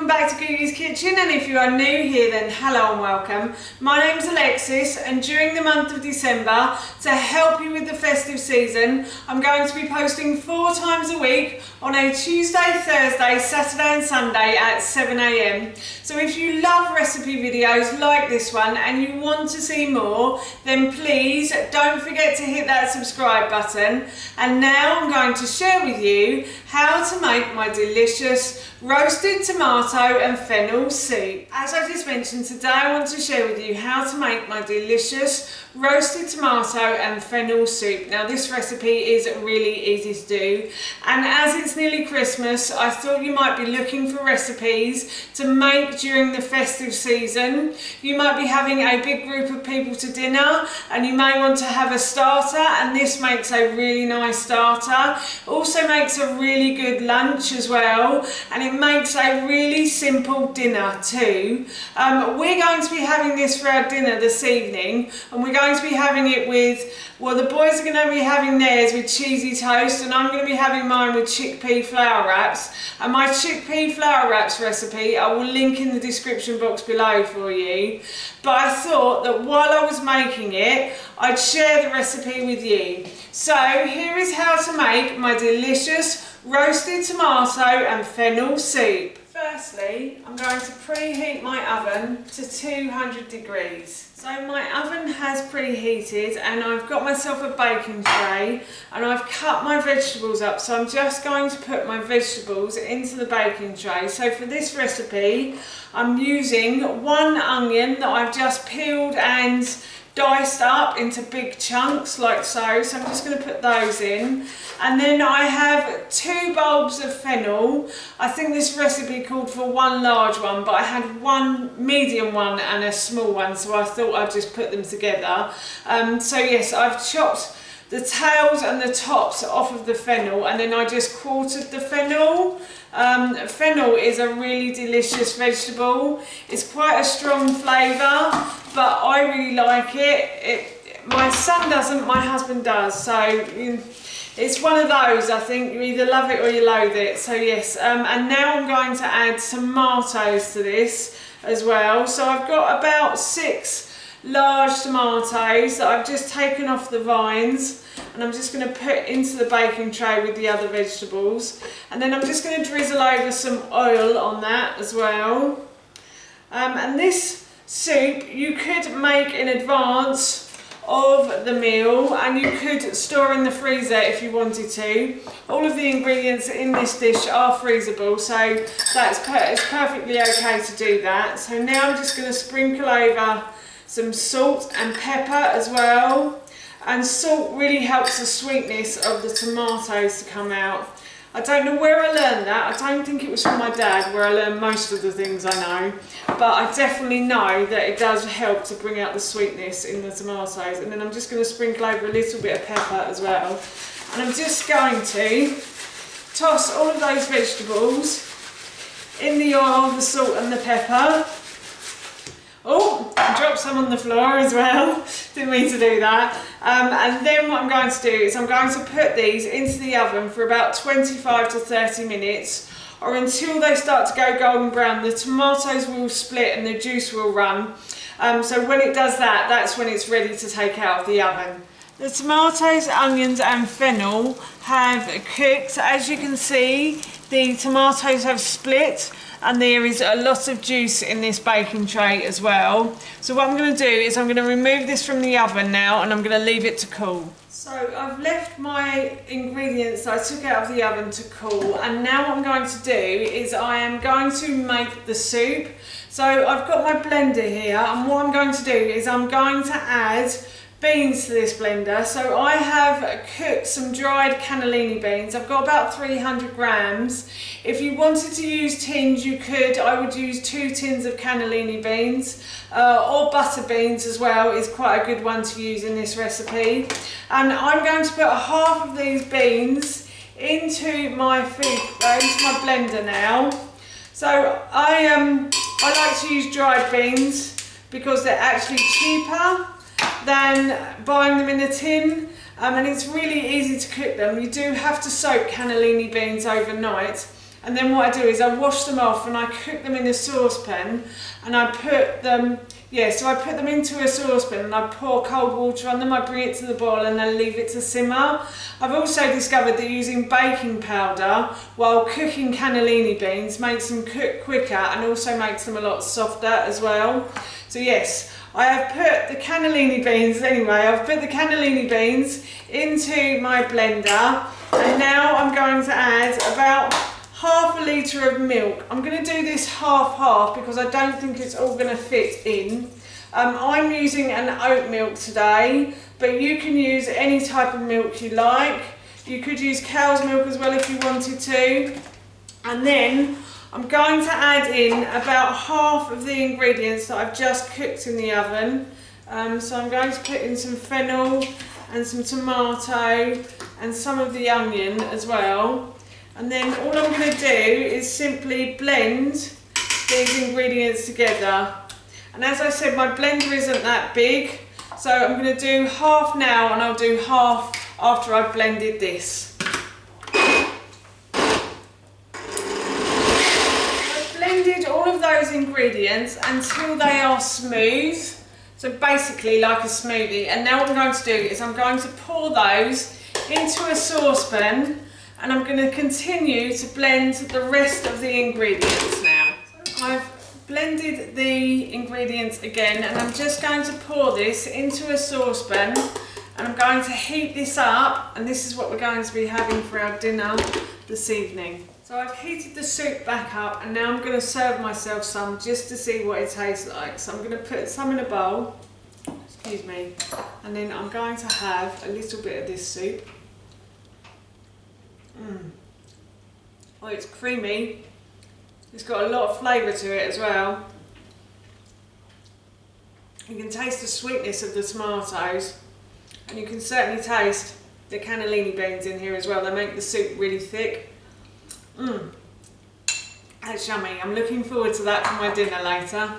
welcome back to Googie's Kitchen, and if you are new here then hello and welcome. My name's Alexis, and during the month of December, to help you with the festive season, I'm going to be posting 4 times a week on a Tuesday, Thursday, Saturday and Sunday at 7 AM. So if you love recipe videos like this one and you want to see more, then please don't forget to hit that subscribe button. And now I'm going to share with you how to make my delicious roasted tomato and fennel soup. As I just mentioned, today I want to share with you how to make my delicious roasted tomato and fennel soup. Now this recipe is really easy to do, and as it's nearly Christmas, I thought you might be looking for recipes to make during the festive season. You might be having a big group of people to dinner and you may want to have a starter, and this makes a really nice starter. Also makes a really good lunch as well, and it makes a really simple dinner too. We're going to be having this for our dinner this evening, and we're going to be having it with, well, the boys are going to be having theirs with cheesy toast, and I'm going to be having mine with chickpea flour wraps. And my chickpea flour wraps recipe I will link in the description box below for you. But I thought that while I was making it, I'd share the recipe with you. So here is how to make my delicious roasted tomato and fennel soup. Firstly, I'm going to preheat my oven to 200 degrees. So my oven has preheated, and I've got myself a baking tray, and I've cut my vegetables up. So I'm just going to put my vegetables into the baking tray. So for this recipe, I'm using 1 onion that I've just peeled and diced up into big chunks like so. So I'm just going to put those in, and then I have 2 bulbs of fennel. I think this recipe called for 1 large one, but I had 1 medium one and a small one, so I thought I'd just put them together. So yes, I've chopped the tails and the tops off of the fennel, and then I just quartered the fennel. Fennel is a really delicious vegetable. It's quite a strong flavour, but I really like it. My son doesn't, my husband does, so it's one of those, I think, you either love it or you loathe it. So yes, and now I'm going to add tomatoes to this as well. So I've got about 6 large tomatoes that I've just taken off the vines, and I'm just going to put into the baking tray with the other vegetables, and then I'm just going to drizzle over some oil on that as well. And this soup you could make in advance of the meal, and you could store in the freezer if you wanted to. All of the ingredients in this dish are freezable, so it's perfectly okay to do that. So now I'm just going to sprinkle over some salt and pepper as well, and salt really helps the sweetness of the tomatoes to come out. I don't know where I learned that. I don't think it was from my dad, where I learned most of the things I know, but I definitely know that it does help to bring out the sweetness in the tomatoes. And then I'm just going to sprinkle over a little bit of pepper as well, and I'm just going to toss all of those vegetables in the oil, the salt and the pepper. Oh, I dropped some on the floor as well, didn't mean to do that. And then what I'm going to do is I'm going to put these into the oven for about 25 to 30 minutes, or until they start to go golden brown. The tomatoes will split and the juice will run. So when it does that, that's when it's ready to take out of the oven. The tomatoes, onions and fennel have cooked. As you can see, the tomatoes have split, and there is a lot of juice in this baking tray as well. So what I'm going to do is I'm going to remove this from the oven now, and I'm going to leave it to cool. So I've left my ingredients that I took out of the oven to cool, and now what I'm going to do is I am going to make the soup. So I've got my blender here, and what I'm going to do is I'm going to add beans to this blender. So I have cooked some dried cannellini beans. I've got about 300 grams. If you wanted to use tins, you could. I would use 2 tins of cannellini beans, or butter beans as well is quite a good one to use in this recipe. And I'm going to put half of these beans into my blender now. So I like to use dried beans because they're actually cheaper than buying them in a tin, and it's really easy to cook them. You do have to soak cannellini beans overnight, and then what I do is I wash them off and I cook them in a saucepan, and I put them, so I put them into a saucepan and I pour cold water on them, I bring it to the boil and then leave it to simmer. I've also discovered that using baking powder while cooking cannellini beans makes them cook quicker and also makes them a lot softer as well. So yes, I have put the cannellini beans, I've put the cannellini beans into my blender, and now I'm going to add about half a litre of milk. I'm going to do this half because I don't think it's all going to fit in. I'm using an oat milk today, but you can use any type of milk you like. You could use cow's milk as well if you wanted to. And then I'm going to add in about half of the ingredients that I've just cooked in the oven. So I'm going to put in some fennel and some tomato and some of the onion as well. And then all I'm going to do is simply blend these ingredients together. And as I said, my blender isn't that big, so I'm going to do half now and I'll do half after I've blended this. I've blended all of those ingredients until they are smooth, so basically like a smoothie. And now what I'm going to do is I'm going to pour those into a saucepan, and I'm going to continue to blend the rest of the ingredients now. So I've blended the ingredients again, and I'm just going to pour this into a saucepan, and I'm going to heat this up, and this is what we're going to be having for our dinner this evening. So I've heated the soup back up, and now I'm going to serve myself some just to see what it tastes like. So I'm going to put some in a bowl, excuse me, and then I'm going to have a little bit of this soup. Oh, it's creamy. It's got a lot of flavour to it as well. You can taste the sweetness of the tomatoes, and you can certainly taste the cannellini beans in here as well. They make the soup really thick. That's yummy. I'm looking forward to that for my dinner later.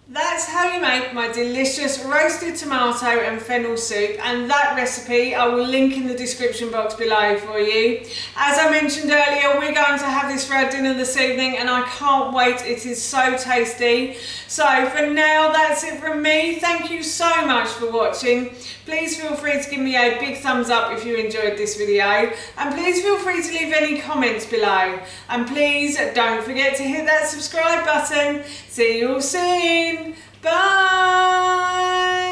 That's how you make my delicious roasted tomato and fennel soup, and that recipe I will link in the description box below for you. As I mentioned earlier, we're going to have this for our dinner this evening, and I can't wait. It is so tasty. So for now, that's it from me. Thank you so much for watching. Please feel free to give me a big thumbs up if you enjoyed this video, and please feel free to leave any comments below, and please don't forget to hit that subscribe button. See you all soon. Bye.